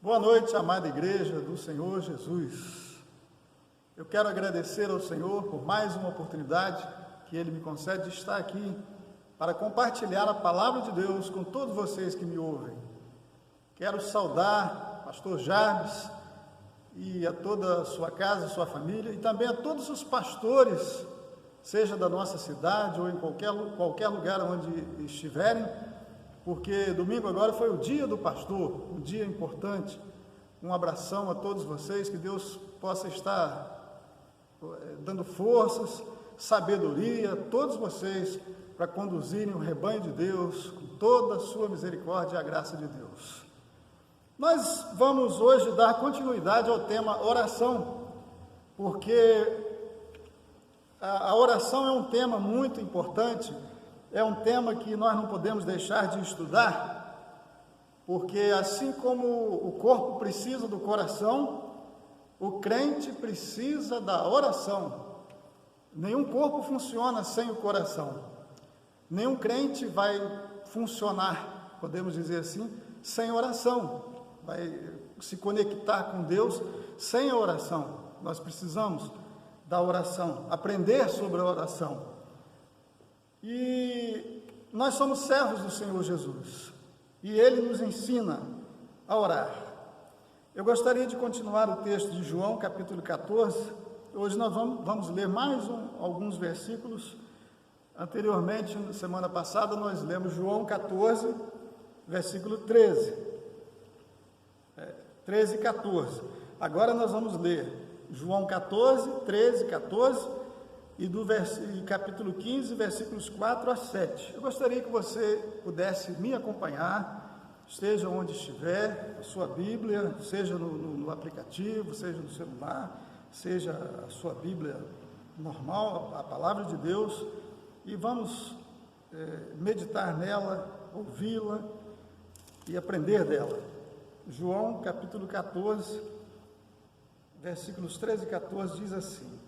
Boa noite, amada igreja do Senhor Jesus. Eu quero agradecer ao Senhor por mais uma oportunidade que Ele me concede de estar aqui para compartilhar a palavra de Deus com todos vocês que me ouvem. Quero saudar o pastor Jarbes e a toda a sua casa, sua família, e também a todos os pastores, seja da nossa cidade ou em qualquer lugar onde estiverem, porque domingo agora foi o dia do pastor, um dia importante. Um abração a todos vocês, que Deus possa estar dando forças, sabedoria a todos vocês para conduzirem o rebanho de Deus com toda a sua misericórdia e a graça de Deus. Nós vamos hoje dar continuidade ao tema oração, porque a oração é um tema muito importante, é um tema que nós não podemos deixar de estudar, porque assim como o corpo precisa do coração, o crente precisa da oração. Nenhum corpo funciona sem o coração. Nenhum crente vai funcionar, podemos dizer assim, sem oração. Vai se conectar com Deus sem a oração. Nós precisamos da oração, aprender sobre a oração. E nós somos servos do Senhor Jesus, e Ele nos ensina a orar. Eu gostaria de continuar o texto de João, capítulo 14. Hoje nós vamos ler mais alguns versículos. Anteriormente, na semana passada, nós lemos João 14, versículo 13 e 14. Agora nós vamos ler João 14, 13, 14 e capítulo 15, versículos 4 a 7. Eu gostaria que você pudesse me acompanhar, esteja onde estiver, a sua Bíblia, seja no aplicativo, seja no celular, seja a sua Bíblia normal, a palavra de Deus, e vamos meditar nela, ouvi-la e aprender dela. João capítulo 14, versículos 13 e 14 diz assim: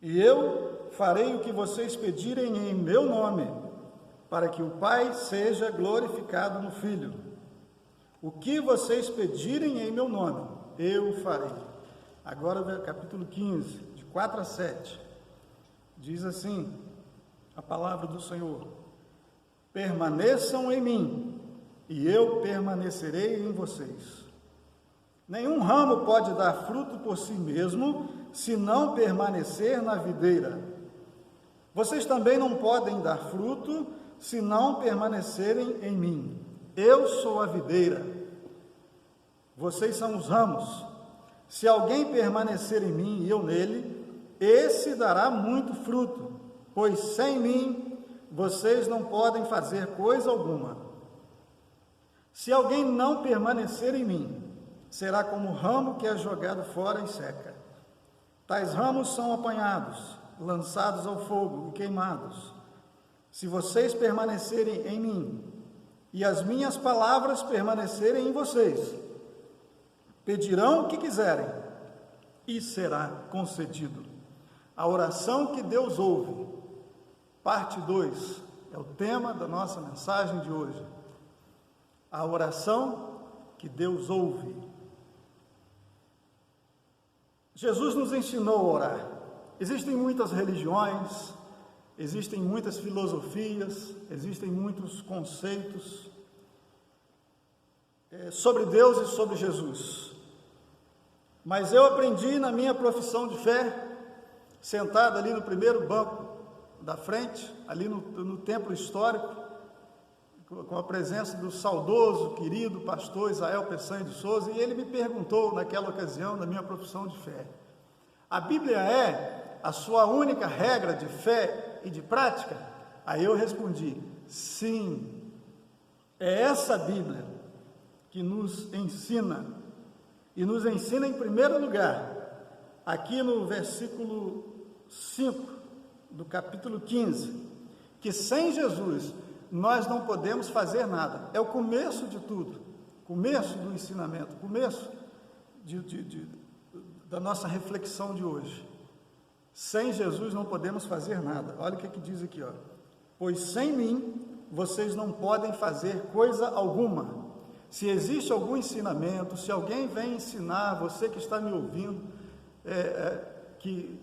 E eu farei o que vocês pedirem em meu nome, para que o Pai seja glorificado no Filho. O que vocês pedirem em meu nome, eu farei. Agora, capítulo 15, de 4 a 7, diz assim a palavra do Senhor: Permaneçam em mim, e eu permanecerei em vocês. Nenhum ramo pode dar fruto por si mesmo, se não permanecer na videira. Vocês também não podem dar fruto, se não permanecerem em mim. Eu sou a videira, vocês são os ramos. Se alguém permanecer em mim e eu nele, esse dará muito fruto, pois sem mim vocês não podem fazer coisa alguma. Se alguém não permanecer em mim, será como o ramo que é jogado fora e seca. Tais ramos são apanhados, lançados ao fogo e queimados. Se vocês permanecerem em mim, e as minhas palavras permanecerem em vocês, pedirão o que quiserem, e será concedido. A oração que Deus ouve, parte 2, é o tema da nossa mensagem de hoje. A oração que Deus ouve. Jesus nos ensinou a orar. Existem muitas religiões, existem muitas filosofias, existem muitos conceitos sobre Deus e sobre Jesus. Mas eu aprendi na minha profissão de fé, sentado ali no primeiro banco da frente, ali no templo histórico, com a presença do saudoso, querido pastor Israel Peçanha de Souza, e ele me perguntou naquela ocasião, na minha profissão de fé: a Bíblia é a sua única regra de fé e de prática? Aí eu respondi: sim, é essa Bíblia que nos ensina, e nos ensina em primeiro lugar, aqui no versículo 5 do capítulo 15, que sem Jesus nós não podemos fazer nada. É o começo de tudo, começo do ensinamento, começo da nossa reflexão de hoje. Sem Jesus não podemos fazer nada. Olha o que diz aqui, ó: pois sem mim vocês não podem fazer coisa alguma. Se existe algum ensinamento, se alguém vem ensinar, você que está me ouvindo, que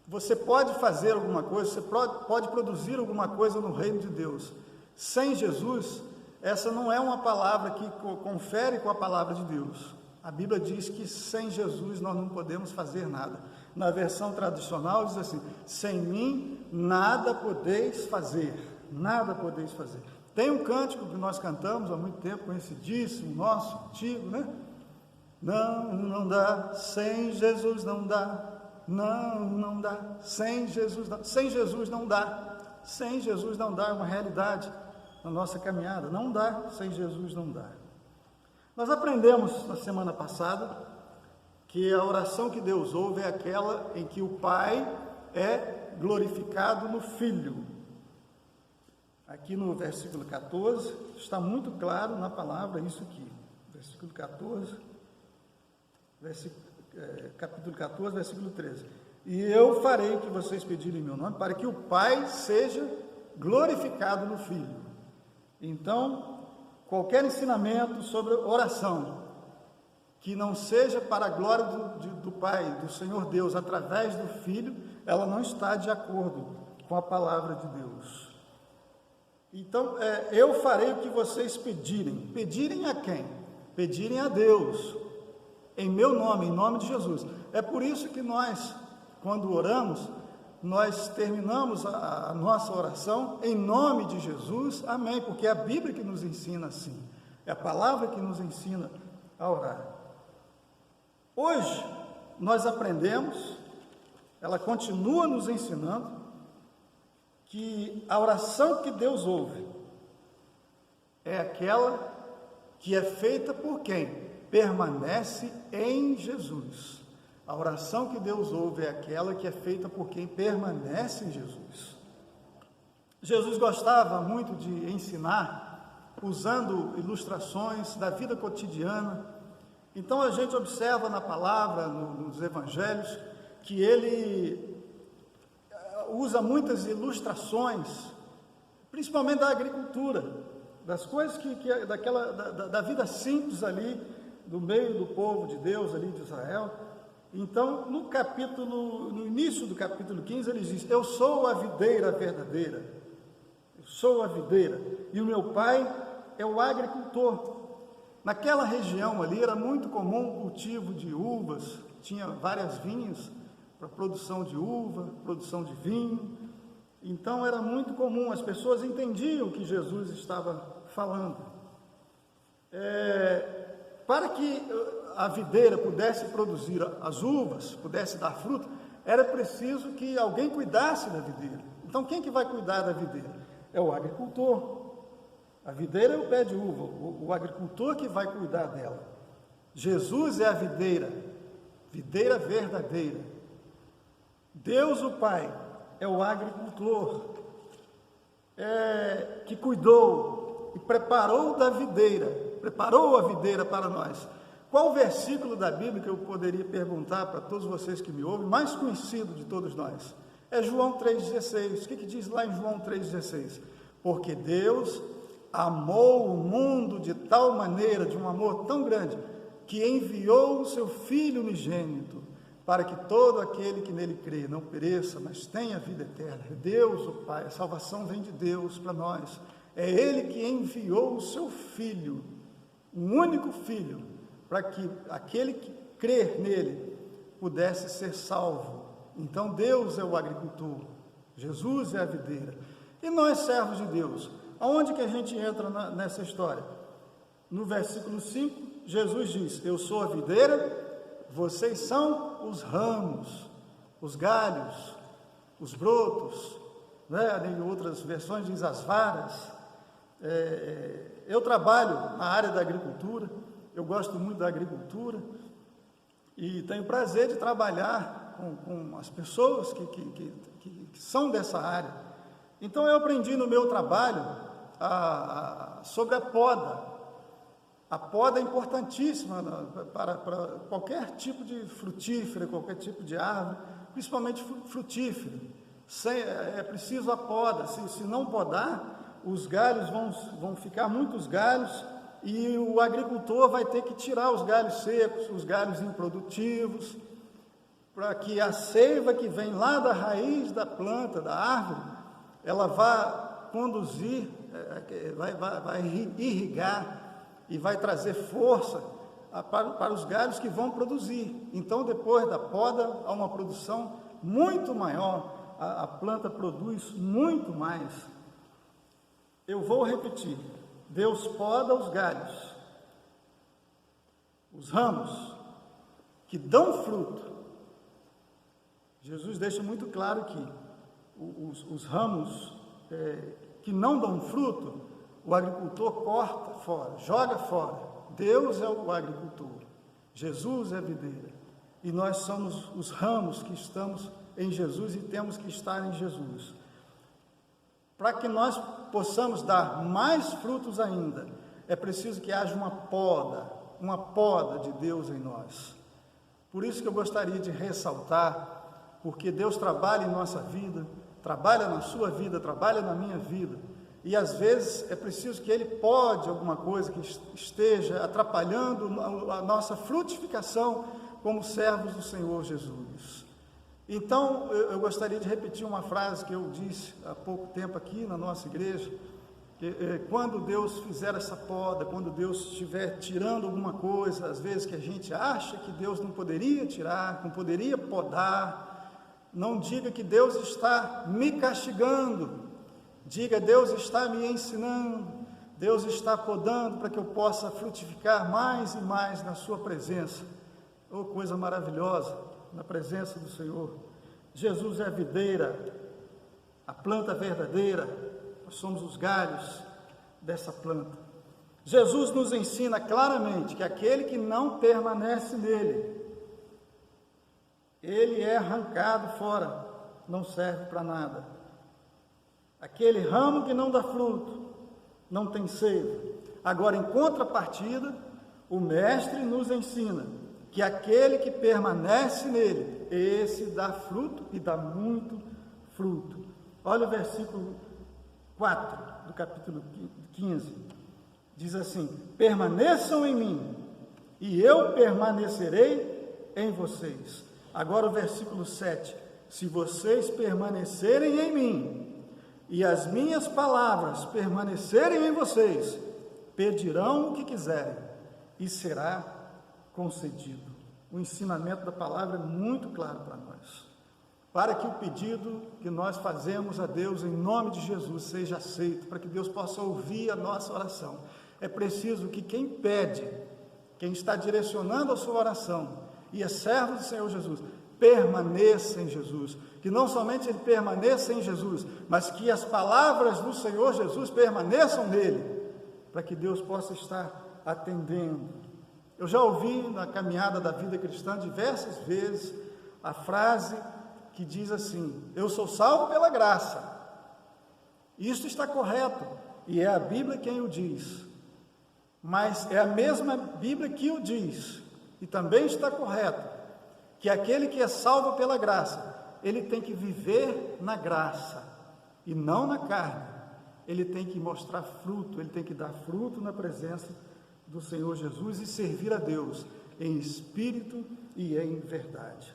você pode fazer alguma coisa, você pode produzir alguma coisa no reino de Deus, sem Jesus, essa não é uma palavra que confere com a palavra de Deus. A Bíblia diz que sem Jesus nós não podemos fazer nada. Na versão tradicional diz assim: sem mim nada podeis fazer, nada podeis fazer. Tem um cântico que nós cantamos há muito tempo, conhecidíssimo, nosso, antigo, né? Não dá, sem Jesus não dá, não dá, sem Jesus não, sem Jesus não dá, sem Jesus não dá, é uma realidade na nossa caminhada, não dá, sem Jesus não dá. Nós aprendemos na semana passada que a oração que Deus ouve é aquela em que o Pai é glorificado no Filho. Aqui no versículo 14, está muito claro na palavra isso aqui. Versículo 14, capítulo 14, versículo 13. E eu farei o que vocês pedirem em meu nome, para que o Pai seja glorificado no Filho. Então, qualquer ensinamento sobre oração, que não seja para a glória do Pai, do Senhor Deus, através do Filho, ela não está de acordo com a palavra de Deus. Então, eu farei o que vocês pedirem. Pedirem a quem? Pedirem a Deus, em meu nome, em nome de Jesus. É por isso que nós, quando oramos, nós terminamos a nossa oração em nome de Jesus, amém, porque é a Bíblia que nos ensina assim, é a palavra que nos ensina a orar. Hoje, nós aprendemos, ela continua nos ensinando, que a oração que Deus ouve é aquela que é feita por quem permanece em Jesus. A oração que Deus ouve é aquela que é feita por quem permanece em Jesus. Jesus gostava muito de ensinar, usando ilustrações da vida cotidiana. Então a gente observa na palavra, nos evangelhos, que ele usa muitas ilustrações, principalmente da agricultura, das coisas da vida simples ali, do meio do povo de Deus ali de Israel. Então, no início do capítulo 15, ele diz: eu sou a videira verdadeira, eu sou a videira, e o meu pai é o agricultor. Naquela região ali era muito comum o cultivo de uvas, tinha várias vinhas para produção de uva, produção de vinho. Então era muito comum, as pessoas entendiam o que Jesus estava falando. Para que a videira pudesse produzir as uvas, pudesse dar fruto, era preciso que alguém cuidasse da videira. Então quem que vai cuidar da videira? É o agricultor. A videira é o pé de uva, o agricultor que vai cuidar dela. Jesus é a videira, videira verdadeira. Deus o Pai é o agricultor, que cuidou e preparou a videira para nós. Qual o versículo da Bíblia que eu poderia perguntar para todos vocês que me ouvem, mais conhecido de todos nós? É João 3,16. O que diz lá em João 3,16? Porque Deus amou o mundo de tal maneira, de um amor tão grande, que enviou o seu Filho unigênito, para que todo aquele que nele crê não pereça, mas tenha vida eterna. Deus, o Pai, a salvação vem de Deus para nós. É Ele que enviou o seu Filho, um único Filho, para que aquele que crer nele pudesse ser salvo. Então Deus é o agricultor, Jesus é a videira. E nós, servos de Deus, aonde que a gente entra nessa história? No versículo 5, Jesus diz: eu sou a videira, vocês são os ramos, os galhos, os brotos, né? Em outras versões diz as varas. Eu trabalho na área da agricultura, eu gosto muito da agricultura e tenho prazer de trabalhar com as pessoas que são dessa área. Então eu aprendi no meu trabalho sobre a poda. A poda é importantíssima para qualquer tipo de frutífera, qualquer tipo de árvore, principalmente frutífera. É preciso a poda. Se não podar, os galhos vão ficar muitos galhos, e o agricultor vai ter que tirar os galhos secos, os galhos improdutivos, para que a seiva que vem lá da raiz da planta, da árvore, ela vá conduzir, vai irrigar e vai trazer força para os galhos que vão produzir. Então, depois da poda, há uma produção muito maior, a planta produz muito mais. Eu vou repetir: Deus poda os galhos, os ramos que dão fruto. Jesus deixa muito claro que os ramos que não dão fruto, o agricultor corta fora, joga fora. Deus é o agricultor, Jesus é a videira, e nós somos os ramos que estamos em Jesus e temos que estar em Jesus. Para que nós possamos dar mais frutos ainda, é preciso que haja uma poda de Deus em nós. Por isso que eu gostaria de ressaltar, porque Deus trabalha em nossa vida, trabalha na sua vida, trabalha na minha vida, e às vezes é preciso que Ele pode alguma coisa que esteja atrapalhando a nossa frutificação como servos do Senhor Jesus. Então, eu gostaria de repetir uma frase que eu disse há pouco tempo aqui na nossa igreja, que quando Deus fizer essa poda, quando Deus estiver tirando alguma coisa, às vezes que a gente acha que Deus não poderia tirar, não poderia podar, não diga que Deus está me castigando, diga: Deus está me ensinando, Deus está podando para que eu possa frutificar mais e mais na sua presença. Oh, coisa maravilhosa, na presença do Senhor. Jesus é a videira, a planta verdadeira, nós somos os galhos dessa planta. Jesus nos ensina claramente que aquele que não permanece nele, ele é arrancado fora, não serve para nada. Aquele ramo que não dá fruto, não tem seiva. Agora, em contrapartida, o Mestre nos ensina que aquele que permanece nele, esse dá fruto e dá muito fruto. Olha o versículo 4 do capítulo 15, diz assim: permaneçam em mim, e eu permanecerei em vocês. Agora o versículo 7, se vocês permanecerem em mim, e as minhas palavras permanecerem em vocês, pedirão o que quiserem, e será concedido. O ensinamento da palavra é muito claro para nós, para que o pedido que nós fazemos a Deus em nome de Jesus seja aceito, para que Deus possa ouvir a nossa oração. É preciso que quem pede, quem está direcionando a sua oração e é servo do Senhor Jesus, permaneça em Jesus, que não somente ele permaneça em Jesus, mas que as palavras do Senhor Jesus permaneçam nele, para que Deus possa estar atendendo. Eu já ouvi na caminhada da vida cristã diversas vezes a frase que diz assim: eu sou salvo pela graça. Isso está correto, e é a Bíblia quem o diz, mas é a mesma Bíblia que o diz, e também está correto, que aquele que é salvo pela graça, ele tem que viver na graça, e não na carne. Ele tem que mostrar fruto, ele tem que dar fruto na presença do Senhor Jesus e servir a Deus em espírito e em verdade.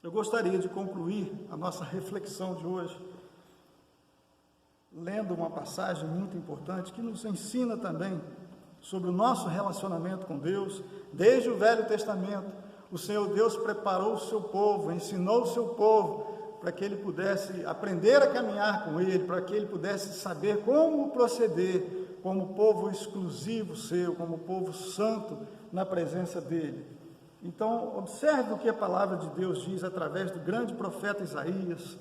Eu gostaria de concluir a nossa reflexão de hoje lendo uma passagem muito importante que nos ensina também sobre o nosso relacionamento com Deus. Desde o Velho Testamento, o Senhor Deus preparou o seu povo, ensinou o seu povo para que ele pudesse aprender a caminhar com ele, para que ele pudesse saber como proceder como povo exclusivo seu, como povo santo na presença dele. Então, observe o que a palavra de Deus diz através do grande profeta Isaías,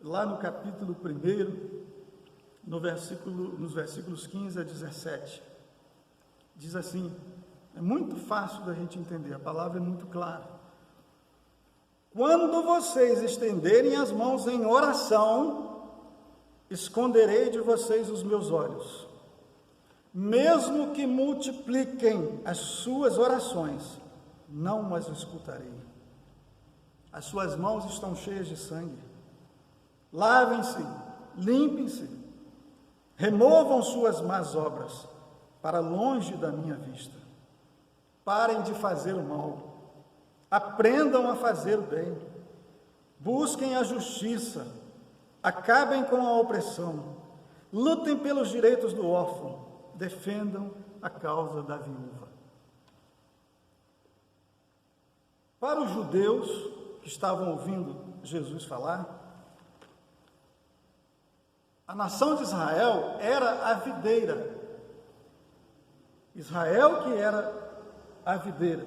lá no capítulo 1, nos versículos 15 a 17. Diz assim, é muito fácil da gente entender, a palavra é muito clara. Quando vocês estenderem as mãos em oração, esconderei de vocês os meus olhos. Mesmo que multipliquem as suas orações, não as escutarei. As suas mãos estão cheias de sangue. Lavem-se, limpem-se, Removam suas más obras para longe da minha vista. Parem de fazer o mal. Aprendam a fazer o bem. Busquem a justiça. Acabem com a opressão. Lutem pelos direitos do órfão. Defendam a causa da viúva. Para os judeus que estavam ouvindo Jesus falar, a nação de Israel era a videira. Israel que era a videira.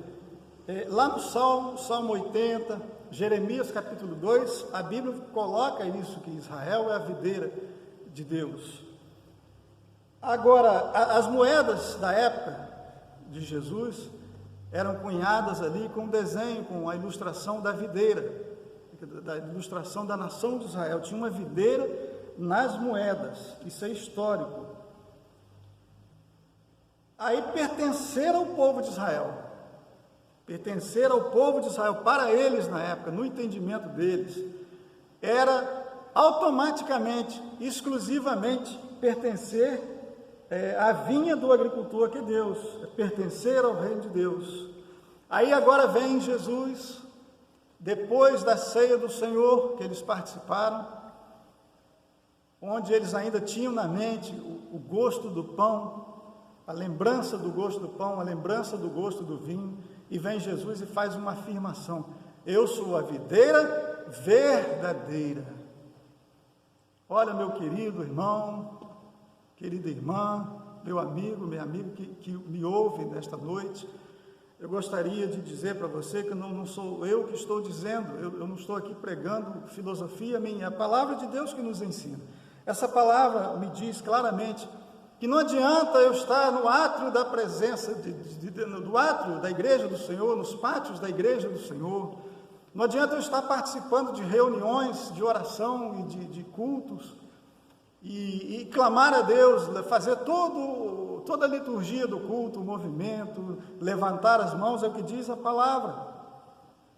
Lá no Salmo 80, Jeremias capítulo 2, a Bíblia coloca isso, que Israel é a videira de Deus. Agora, as moedas da época de Jesus eram cunhadas ali com desenho, com a ilustração da videira, da ilustração da nação de Israel. Tinha uma videira nas moedas, isso é histórico. Aí pertencer ao povo de Israel, para eles na época, no entendimento deles, era automaticamente, exclusivamente, pertencer à vinha do agricultor, que é Deus, pertencer ao reino de Deus. Aí agora vem Jesus, depois da ceia do Senhor, que eles participaram, onde eles ainda tinham na mente o gosto do pão, a lembrança do gosto do pão, a lembrança do gosto do vinho, e vem Jesus e faz uma afirmação: eu sou a videira verdadeira. Olha, meu querido irmão, querida irmã, meu amigo, minha amiga que me ouve nesta noite, eu gostaria de dizer para você que não sou eu que estou dizendo, eu não estou aqui pregando filosofia minha, é a palavra de Deus que nos ensina. Essa palavra me diz claramente que não adianta eu estar no átrio da presença, do átrio da igreja do Senhor, nos pátios da igreja do Senhor, não adianta eu estar participando de reuniões de oração e de cultos, e clamar a Deus, fazer toda a liturgia do culto, o movimento, levantar as mãos, é o que diz a palavra.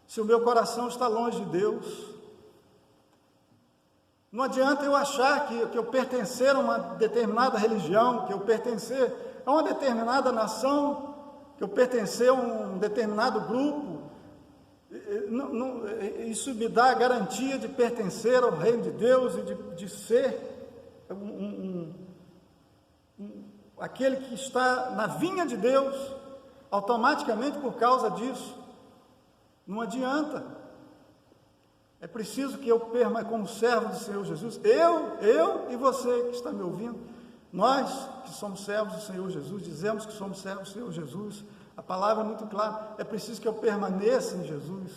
Se o meu coração está longe de Deus, não adianta eu achar que eu pertencer a uma determinada religião, que eu pertencer a uma determinada nação, que eu pertencer a um determinado grupo. Isso me dá a garantia de pertencer ao reino de Deus e de ser aquele que está na vinha de Deus, automaticamente por causa disso. Não adianta. É preciso que eu permaneça como servo do Senhor Jesus, eu e você que está me ouvindo, nós que somos servos do Senhor Jesus, dizemos que somos servos do Senhor Jesus, a palavra é muito clara, é preciso que eu permaneça em Jesus,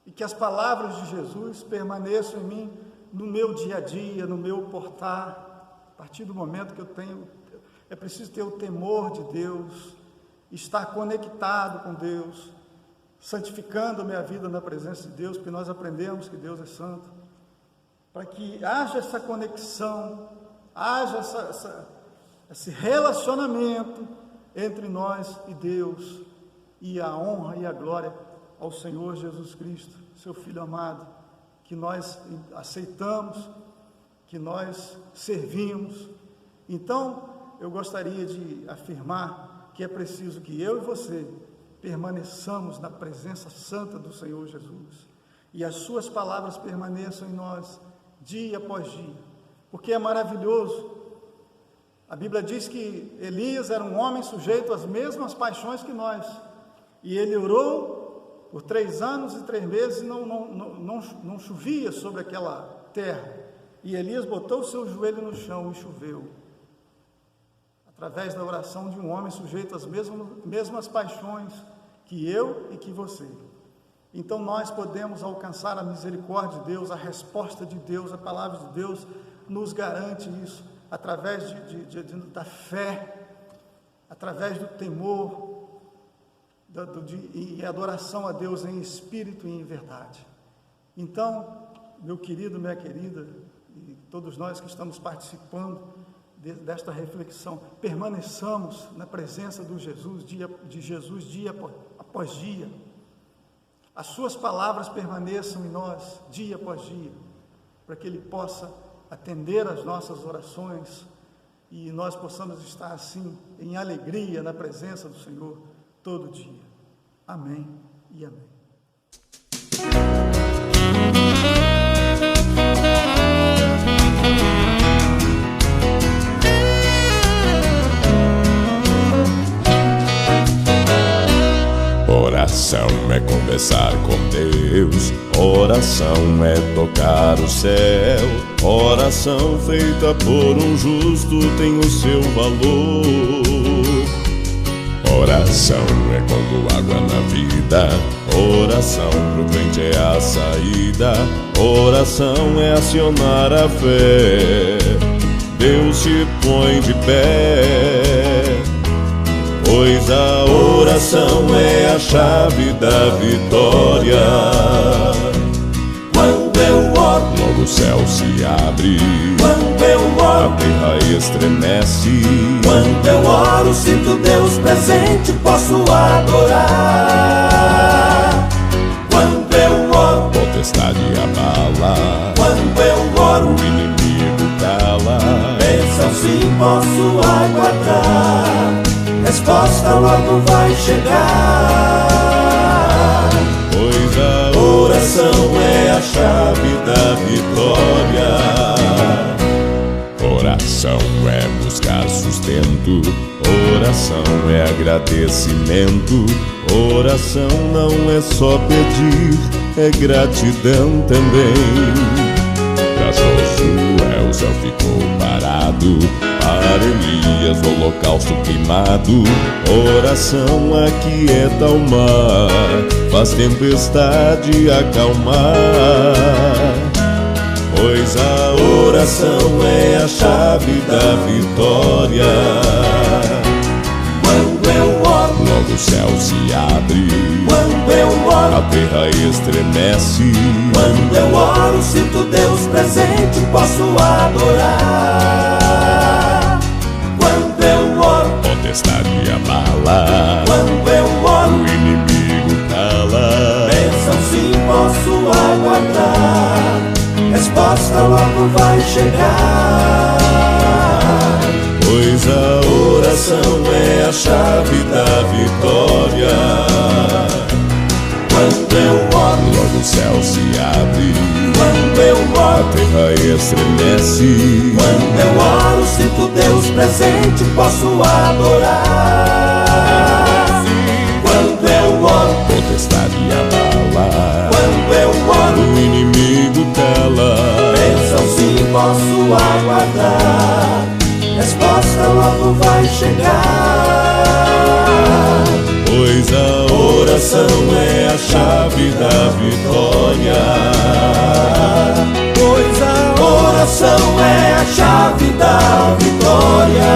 e que as palavras de Jesus permaneçam em mim, no meu dia a dia, no meu portar, a partir do momento que é preciso ter o temor de Deus, estar conectado com Deus, santificando a minha vida na presença de Deus, porque nós aprendemos que Deus é santo, para que haja essa conexão, haja esse relacionamento entre nós e Deus, e a honra e a glória ao Senhor Jesus Cristo, seu Filho amado, que nós aceitamos, que nós servimos. Então, eu gostaria de afirmar que é preciso que eu e você permaneçamos na presença santa do Senhor Jesus, e as suas palavras permaneçam em nós, dia após dia, porque é maravilhoso. A Bíblia diz que Elias era um homem sujeito às mesmas paixões que nós, e ele orou por 3 anos e 3 meses, e não chovia sobre aquela terra, e Elias botou o seu joelho no chão e choveu, através da oração de um homem sujeito às mesmas paixões que eu e que você. Então nós podemos alcançar a misericórdia de Deus, a resposta de Deus, a palavra de Deus nos garante isso, através da fé, através do temor e adoração a Deus em espírito e em verdade. Então, meu querido, minha querida, e todos nós que estamos participando desta reflexão, permaneçamos na presença de Jesus dia após dia. As suas palavras permaneçam em nós dia após dia, para que Ele possa atender às nossas orações e nós possamos estar assim, em alegria, na presença do Senhor, todo dia. Amém e amém. Oração é conversar com Deus, oração é tocar o céu, oração feita por um justo tem o seu valor. Oração é quando água na vida, oração pro crente é a saída, oração é acionar a fé, Deus te põe de pé. Pois a oração é a chave da vitória. Quando eu oro, logo o céu se abre. Quando eu oro, a terra estremece. Quando eu oro, sinto Deus presente, posso adorar. Quando eu oro, potestade abala. Quando eu oro, o inimigo cala. Bênção sim posso aguardar, resposta logo vai chegar. Pois a oração é a chave da vitória. Oração é buscar sustento, oração é agradecimento, oração não é só pedir, é gratidão também. Pra Josué o céu ficou parado, para Elias o holocausto queimado. Oração aquieta o mar, faz tempestade acalmar. Pois a oração é a chave da vitória. Quando eu oro, logo o céu se abre. Quando eu oro, a terra estremece. Quando eu oro, sinto Deus presente, posso adorar. Quando eu oro, potestade abala. Quando eu oro, o inimigo cala. Bênção sim posso aguardar, resposta logo vai chegar. Pois a oração é a chave da vitória. Quando eu oro, logo o céu se abre. Quando eu oro, a terra estremece. Quando eu oro, sinto Deus presente, posso adorar. Quando eu oro, potestade abala. Quando eu oro, o inimigo cala. Bênção sim posso aguardar, resposta logo vai chegar. Pois a oração é a chave da vitória. Pois a oração é a chave da vitória.